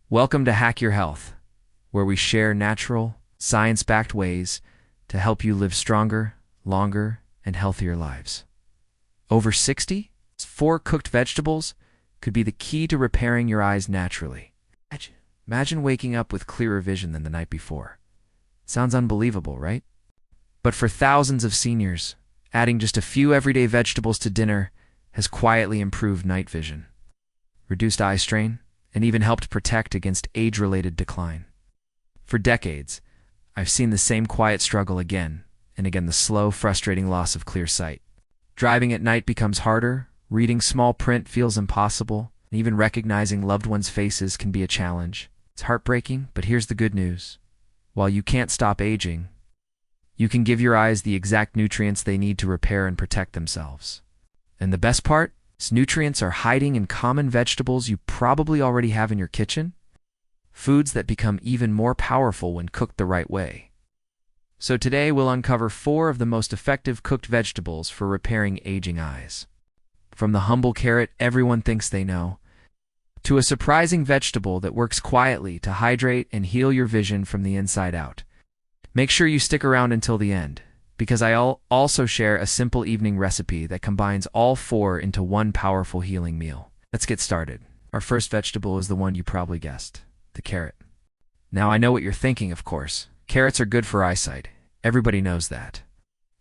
Welcome to Hack Your Health, where we share natural, science-backed ways to help you live stronger, longer, and healthier lives. Over 60? 4 cooked vegetables could be the key to repairing your eyes naturally. Imagine waking up with clearer vision than the night before. Sounds unbelievable, right? But for thousands of seniors, adding just a few everyday vegetables to dinner has quietly improved night vision, reduced eye strain, and even helped protect against age-related decline. For decades, I've seen the same quiet struggle again and again, the slow, frustrating loss of clear sight. Driving at night becomes harder, reading small print feels impossible, and even recognizing loved ones' faces can be a challenge. It's heartbreaking, but here's the good news. While you can't stop aging, you can give your eyes the exact nutrients they need to repair and protect themselves. And the best part? These nutrients are hiding in common vegetables you probably already have in your kitchen. Foods that become even more powerful when cooked the right way. So today we'll uncover 4 of the most effective cooked vegetables for repairing aging eyes. From the humble carrot everyone thinks they know, to a surprising vegetable that works quietly to hydrate and heal your vision from the inside out. Make sure you stick around until the end, because I'll also share a simple evening recipe that combines all 4 into one powerful healing meal. Let's get started. Our first vegetable is the one you probably guessed, the carrot. Now I know what you're thinking, of course. Carrots are good for eyesight. Everybody knows that.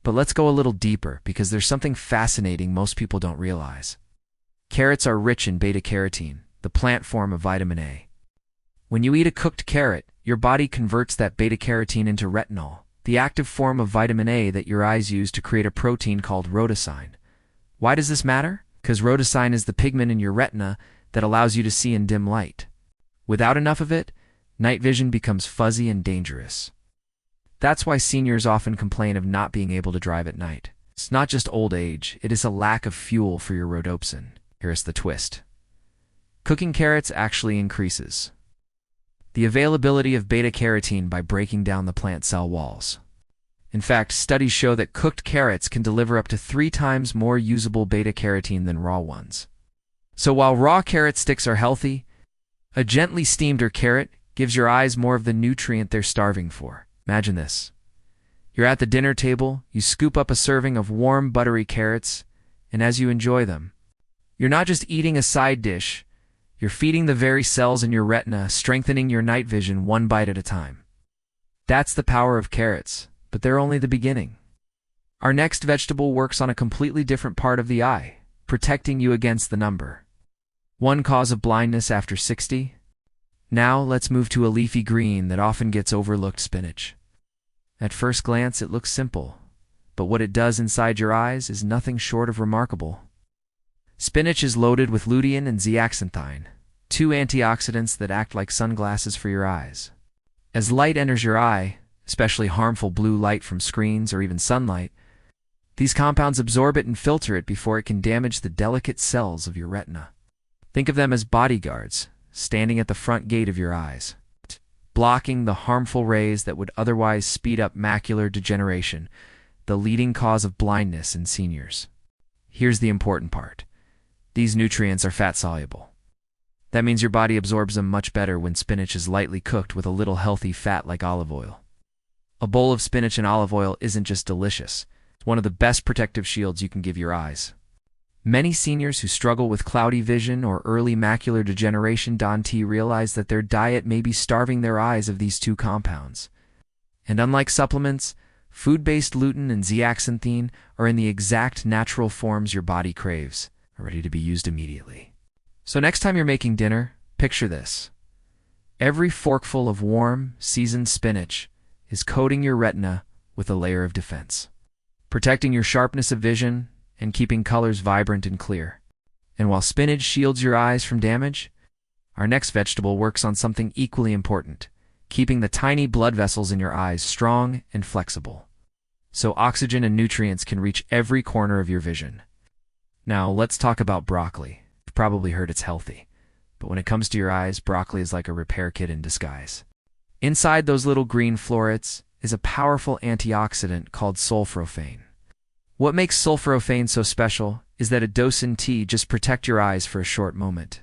But let's go a little deeper because there's something fascinating most people don't realize. Carrots are rich in beta-carotene, the plant form of vitamin A. When you eat a cooked carrot, your body converts that beta-carotene into retinol, the active form of vitamin A that your eyes use to create a protein called rhodopsin. Why does this matter? Because rhodopsin is the pigment in your retina that allows you to see in dim light. Without enough of it, night vision becomes fuzzy and dangerous. That's why seniors often complain of not being able to drive at night. It's not just old age, it is a lack of fuel for your rhodopsin. Here's the twist. Cooking carrots actually increases the availability of beta-carotene by breaking down the plant cell walls. In fact, studies show that cooked carrots can deliver up to 3 times more usable beta-carotene than raw ones. So while raw carrot sticks are healthy, a gently steamed carrot gives your eyes more of the nutrient they're starving for. Imagine this. You're at the dinner table, you scoop up a serving of warm, buttery carrots, and as you enjoy them, you're not just eating a side dish, you're feeding the very cells in your retina, strengthening your night vision one bite at a time. That's the power of carrots, but they're only the beginning. Our next vegetable works on a completely different part of the eye, protecting you against the number. One cause of blindness after 60. Now let's move to a leafy green that often gets overlooked: spinach. At first glance it looks simple, but what it does inside your eyes is nothing short of remarkable. Spinach is loaded with lutein and zeaxanthine, 2 antioxidants that act like sunglasses for your eyes. As light enters your eye, especially harmful blue light from screens or even sunlight, these compounds absorb it and filter it before it can damage the delicate cells of your retina. Think of them as bodyguards, standing at the front gate of your eyes, blocking the harmful rays that would otherwise speed up macular degeneration, the leading cause of blindness in seniors. Here's the important part. These nutrients are fat-soluble. That means your body absorbs them much better when spinach is lightly cooked with a little healthy fat like olive oil. A bowl of spinach and olive oil isn't just delicious, it's one of the best protective shields you can give your eyes. Many seniors who struggle with cloudy vision or early macular degeneration don't realize that their diet may be starving their eyes of these 2 compounds. And unlike supplements, food-based lutein and zeaxanthine are in the exact natural forms your body craves, ready to be used immediately. So next time you're making dinner, picture this. Every forkful of warm, seasoned spinach is coating your retina with a layer of defense, protecting your sharpness of vision and keeping colors vibrant and clear. And while spinach shields your eyes from damage, our next vegetable works on something equally important, keeping the tiny blood vessels in your eyes strong and flexible, so oxygen and nutrients can reach every corner of your vision. Now, let's talk about broccoli. You've probably heard it's healthy, but when it comes to your eyes, broccoli is like a repair kit in disguise. Inside those little green florets is a powerful antioxidant called sulforaphane. What makes sulforaphane so special is that a dose in tea just protect your eyes for a short moment.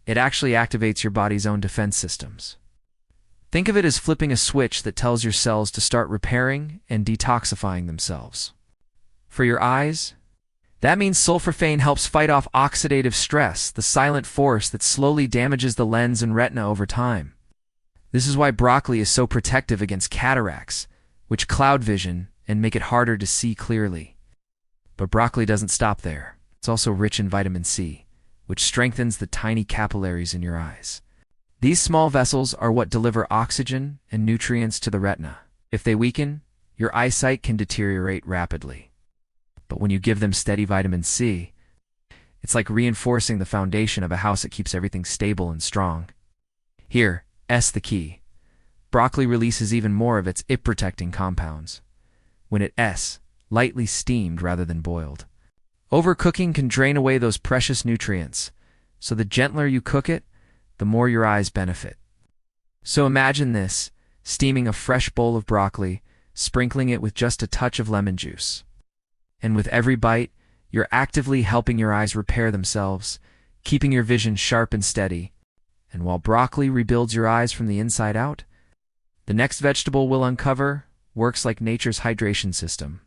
it actually activates your body's own defense systems. Think of it as flipping a switch that tells your cells to start repairing and detoxifying themselves. For your eyes, that means sulforaphane helps fight off oxidative stress, the silent force that slowly damages the lens and retina over time. This is why broccoli is so protective against cataracts, which cloud vision and make it harder to see clearly. But broccoli doesn't stop there. It's also rich in vitamin C, which strengthens the tiny capillaries in your eyes. These small vessels are what deliver oxygen and nutrients to the retina. If they weaken, your eyesight can deteriorate rapidly. But when you give them steady vitamin C, it's like reinforcing the foundation of a house that keeps everything stable and strong. Here, S the key. Broccoli releases even more of its ip-protecting compounds. When it S, lightly steamed rather than boiled. Overcooking can drain away those precious nutrients, so the gentler you cook it, the more your eyes benefit. So imagine this, steaming a fresh bowl of broccoli, sprinkling it with just a touch of lemon juice. And with every bite, you're actively helping your eyes repair themselves, keeping your vision sharp and steady. And while broccoli rebuilds your eyes from the inside out, the next vegetable we'll uncover works like nature's hydration system,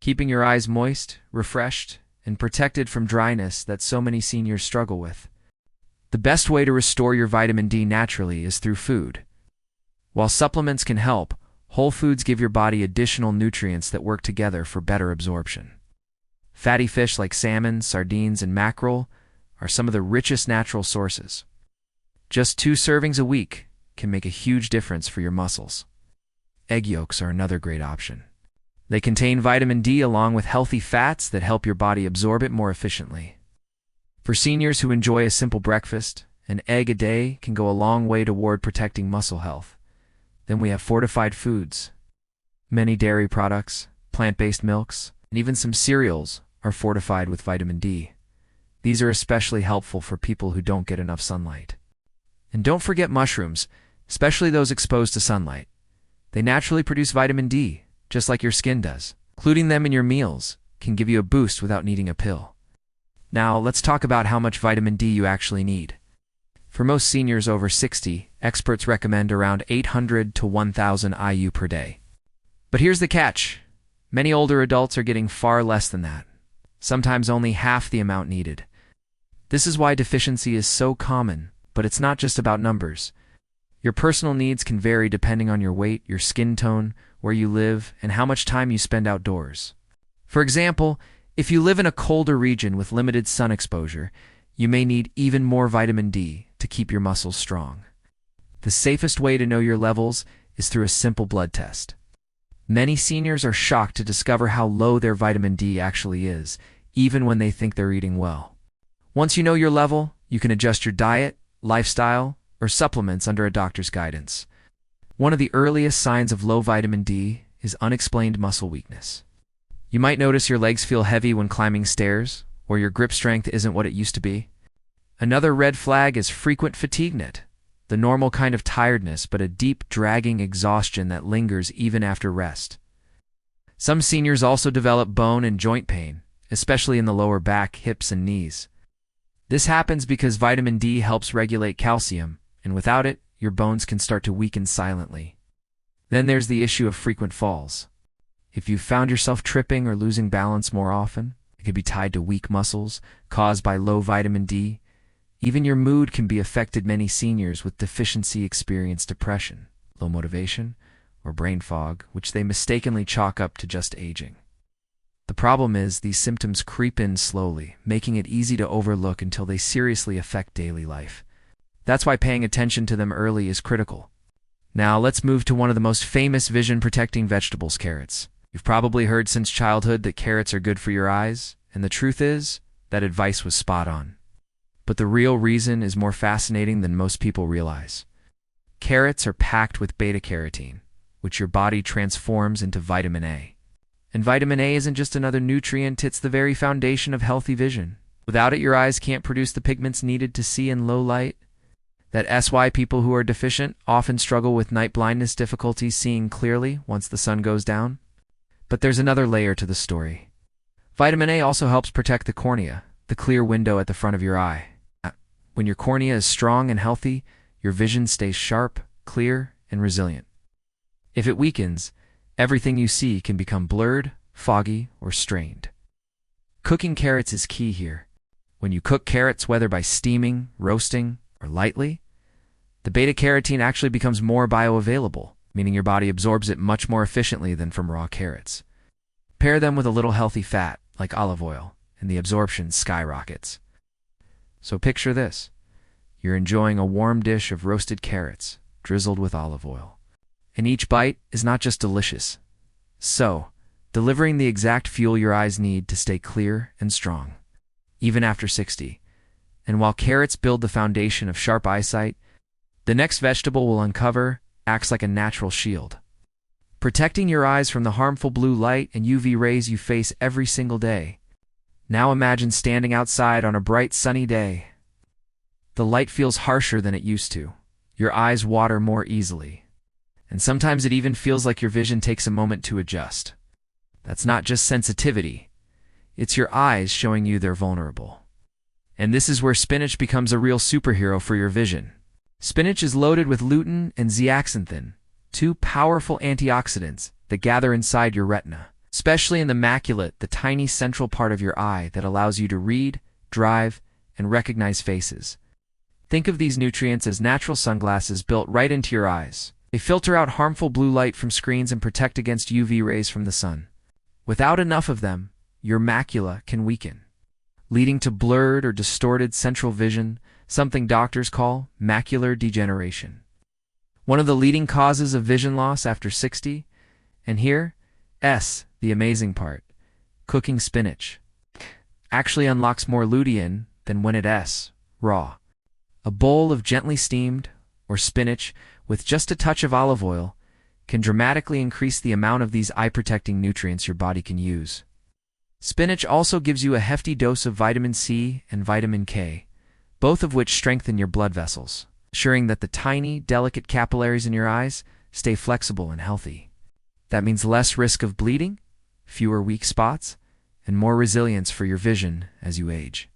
keeping your eyes moist, refreshed, and protected from dryness that so many seniors struggle with. The best way to restore your vitamin D naturally is through food. While supplements can help, whole foods give your body additional nutrients that work together for better absorption. Fatty fish like salmon, sardines, and mackerel are some of the richest natural sources. Just 2 servings a week can make a huge difference for your muscles. Egg yolks are another great option. They contain vitamin D along with healthy fats that help your body absorb it more efficiently. For seniors who enjoy a simple breakfast, an egg a day can go a long way toward protecting muscle health. Then we have fortified foods. Many dairy products, plant-based milks, and even some cereals are fortified with vitamin D. These are especially helpful for people who don't get enough sunlight. And don't forget mushrooms, especially those exposed to sunlight. They naturally produce vitamin D, just like your skin does. Including them in your meals can give you a boost without needing a pill. Now, let's talk about how much vitamin D you actually need. For most seniors over 60, experts recommend around 800 to 1,000 IU per day. But here's the catch. Many older adults are getting far less than that, sometimes only half the amount needed. This is why deficiency is so common, but it's not just about numbers. Your personal needs can vary depending on your weight, your skin tone, where you live, and how much time you spend outdoors. For example, if you live in a colder region with limited sun exposure, you may need even more vitamin D to keep your muscles strong. The safest way to know your levels is through a simple blood test. Many seniors are shocked to discover how low their vitamin D actually is, even when they think they're eating well. Once you know your level, you can adjust your diet, lifestyle, or supplements under a doctor's guidance. One of the earliest signs of low vitamin D is unexplained muscle weakness. You might notice your legs feel heavy when climbing stairs, or your grip strength isn't what it used to be. Another red flag is frequent fatigue, the normal kind of tiredness but a deep, dragging exhaustion that lingers even after rest. Some seniors also develop bone and joint pain, especially in the lower back, hips, and knees. This happens because vitamin D helps regulate calcium, and without it, your bones can start to weaken silently. Then there's the issue of frequent falls. If you've found yourself tripping or losing balance more often, it could be tied to weak muscles caused by low vitamin D. Even your mood can be affected. Many seniors with deficiency experience depression, low motivation, or brain fog, which they mistakenly chalk up to just aging. The problem is these symptoms creep in slowly, making it easy to overlook until they seriously affect daily life. That's why paying attention to them early is critical. Now let's move to one of the most famous vision-protecting vegetables, carrots. You've probably heard since childhood that carrots are good for your eyes, and the truth is, that advice was spot on. But the real reason is more fascinating than most people realize. Carrots are packed with beta-carotene, which your body transforms into vitamin A. And vitamin A isn't just another nutrient, it's the very foundation of healthy vision. Without it, your eyes can't produce the pigments needed to see in low light. That's why people who are deficient often struggle with night blindness, difficulty seeing clearly once the sun goes down. But there's another layer to the story. Vitamin A also helps protect the cornea, the clear window at the front of your eye. When your cornea is strong and healthy, your vision stays sharp, clear, and resilient. If it weakens, everything you see can become blurred, foggy, or strained. Cooking carrots is key here. When you cook carrots, whether by steaming, roasting, or lightly, the beta-carotene actually becomes more bioavailable, meaning your body absorbs it much more efficiently than from raw carrots. Pair them with a little healthy fat, like olive oil, and the absorption skyrockets. So picture this. You're enjoying a warm dish of roasted carrots, drizzled with olive oil. And each bite is not just delicious. So, delivering the exact fuel your eyes need to stay clear and strong, even after 60. And while carrots build the foundation of sharp eyesight, the next vegetable we'll uncover acts like a natural shield, protecting your eyes from the harmful blue light and UV rays you face every single day. Now imagine standing outside on a bright sunny day. The light feels harsher than it used to. Your eyes water more easily. And sometimes it even feels like your vision takes a moment to adjust. That's not just sensitivity. It's your eyes showing you they're vulnerable. And this is where spinach becomes a real superhero for your vision. Spinach is loaded with lutein and zeaxanthin, two powerful antioxidants that gather inside your retina, especially in the macula, the tiny central part of your eye that allows you to read, drive, and recognize faces. Think of these nutrients as natural sunglasses built right into your eyes. They filter out harmful blue light from screens and protect against UV rays from the sun. Without enough of them, your macula can weaken, leading to blurred or distorted central vision, something doctors call macular degeneration. One of the leading causes of vision loss after 60, and here, the amazing part, cooking spinach actually unlocks more lutein than when it's raw. A bowl of gently steamed, or spinach, with just a touch of olive oil, can dramatically increase the amount of these eye-protecting nutrients your body can use. Spinach also gives you a hefty dose of vitamin C and vitamin K, both of which strengthen your blood vessels, ensuring that the tiny, delicate capillaries in your eyes stay flexible and healthy. That means less risk of bleeding, fewer weak spots, and more resilience for your vision as you age.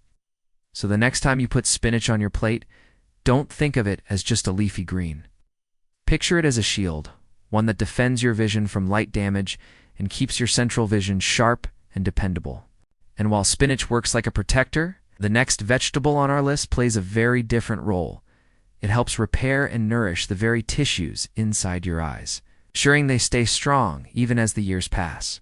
So the next time you put spinach on your plate, don't think of it as just a leafy green. Picture it as a shield, one that defends your vision from light damage and keeps your central vision sharp and dependable. And while spinach works like a protector, the next vegetable on our list plays a very different role. It helps repair and nourish the very tissues inside your eyes, ensuring they stay strong even as the years pass.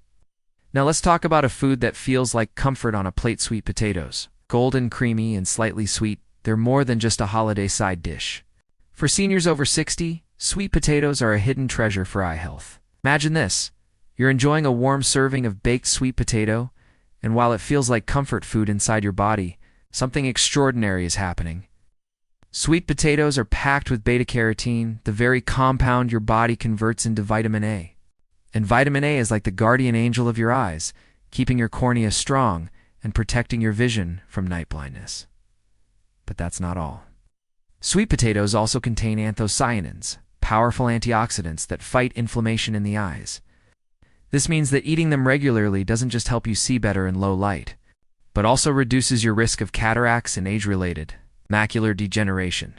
Now let's talk about a food that feels like comfort on a plate: sweet potatoes. Golden, creamy, and slightly sweet, they're more than just a holiday side dish. For seniors over 60, sweet potatoes are a hidden treasure for eye health. Imagine this. You're enjoying a warm serving of baked sweet potato, and while it feels like comfort food inside your body, something extraordinary is happening. Sweet potatoes are packed with beta-carotene, the very compound your body converts into vitamin A. And vitamin A is like the guardian angel of your eyes, keeping your cornea strong and protecting your vision from night blindness. But that's not all. Sweet potatoes also contain anthocyanins, powerful antioxidants that fight inflammation in the eyes. This means that eating them regularly doesn't just help you see better in low light, but also reduces your risk of cataracts and age-related macular degeneration,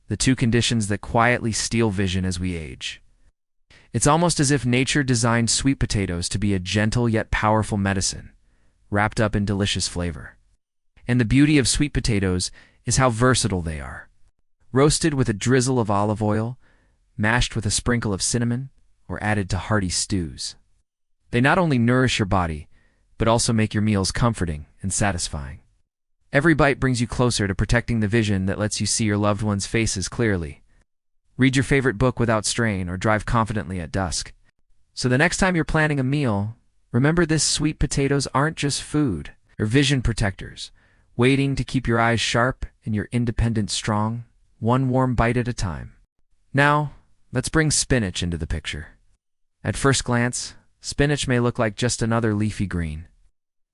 the two conditions that quietly steal vision as we age. It's almost as if nature designed sweet potatoes to be a gentle yet powerful medicine, wrapped up in delicious flavor. And the beauty of sweet potatoes is how versatile they are. Roasted with a drizzle of olive oil, mashed with a sprinkle of cinnamon, or added to hearty stews. They not only nourish your body, but also make your meals comforting and satisfying. Every bite brings you closer to protecting the vision that lets you see your loved ones' faces clearly. Read your favorite book without strain, or drive confidently at dusk. So the next time you're planning a meal, remember this: sweet potatoes aren't just food. They're vision protectors, waiting to keep your eyes sharp and your independence strong, one warm bite at a time. Now, let's bring spinach into the picture. At first glance, spinach may look like just another leafy green.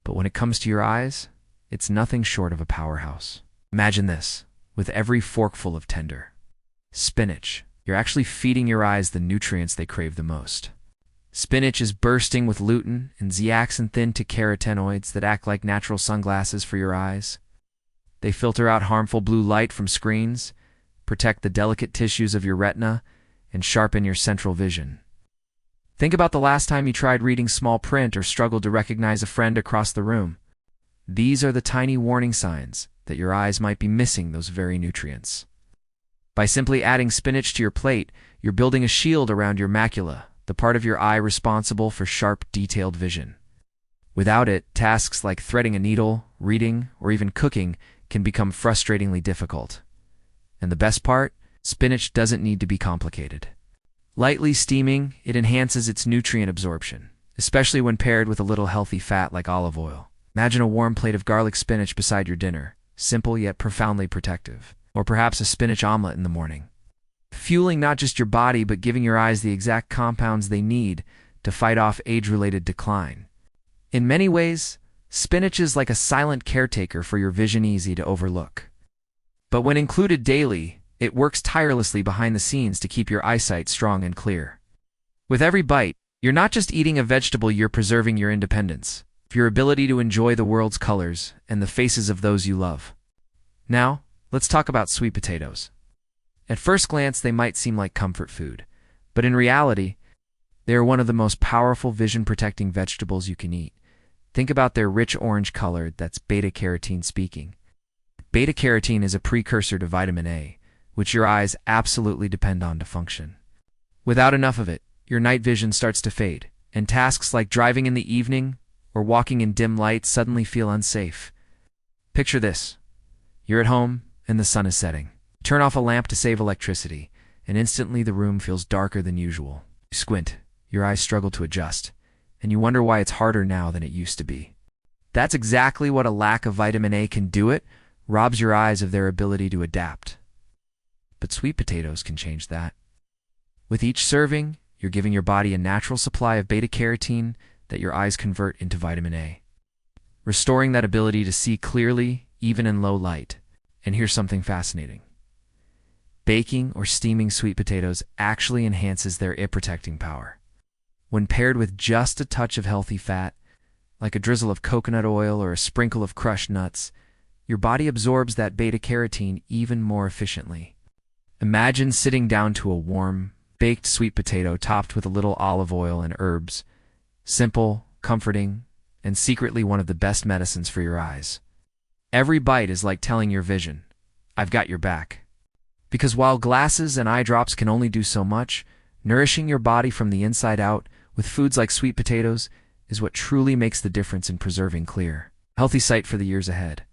But when it comes to your eyes, it's nothing short of a powerhouse. Imagine this, with every forkful of tender spinach, you're actually feeding your eyes the nutrients they crave the most. Spinach is bursting with lutein and zeaxanthin to carotenoids that act like natural sunglasses for your eyes. They filter out harmful blue light from screens, protect the delicate tissues of your retina, and sharpen your central vision. Think about the last time you tried reading small print or struggled to recognize a friend across the room. These are the tiny warning signs that your eyes might be missing those very nutrients. By simply adding spinach to your plate, you're building a shield around your macula, the part of your eye responsible for sharp, detailed vision. Without it, tasks like threading a needle, reading, or even cooking can become frustratingly difficult. And the best part? Spinach doesn't need to be complicated. Lightly steaming, it enhances its nutrient absorption, especially when paired with a little healthy fat like olive oil. Imagine a warm plate of garlic spinach beside your dinner, simple yet profoundly protective. Or perhaps a spinach omelet in the morning. Fueling not just your body, but giving your eyes the exact compounds they need to fight off age-related decline. In many ways, spinach is like a silent caretaker for your vision, easy to overlook. But when included daily, it works tirelessly behind the scenes to keep your eyesight strong and clear. With every bite, you're not just eating a vegetable, you're preserving your independence, your ability to enjoy the world's colors and the faces of those you love. Now, let's talk about sweet potatoes. At first glance, they might seem like comfort food, but in reality, they are one of the most powerful vision-protecting vegetables you can eat. Think about their rich orange color, that's beta-carotene speaking. Beta-carotene is a precursor to vitamin A, which your eyes absolutely depend on to function. Without enough of it, your night vision starts to fade, and tasks like driving in the evening or walking in dim light suddenly feel unsafe. Picture this. You're at home, and the sun is setting. Turn off a lamp to save electricity, and instantly the room feels darker than usual. You squint, your eyes struggle to adjust, and you wonder why it's harder now than it used to be. That's exactly what a lack of vitamin A can do. It robs your eyes of their ability to adapt. But sweet potatoes can change that. With each serving, you're giving your body a natural supply of beta-carotene that your eyes convert into vitamin A, restoring that ability to see clearly, even in low light. And here's something fascinating. Baking or steaming sweet potatoes actually enhances their eye-protecting power. When paired with just a touch of healthy fat, like a drizzle of coconut oil or a sprinkle of crushed nuts, your body absorbs that beta-carotene even more efficiently. Imagine sitting down to a warm, baked sweet potato topped with a little olive oil and herbs. Simple, comforting, and secretly one of the best medicines for your eyes. Every bite is like telling your vision, I've got your back. Because while glasses and eye drops can only do so much, nourishing your body from the inside out with foods like sweet potatoes is what truly makes the difference in preserving clear, healthy sight for the years ahead.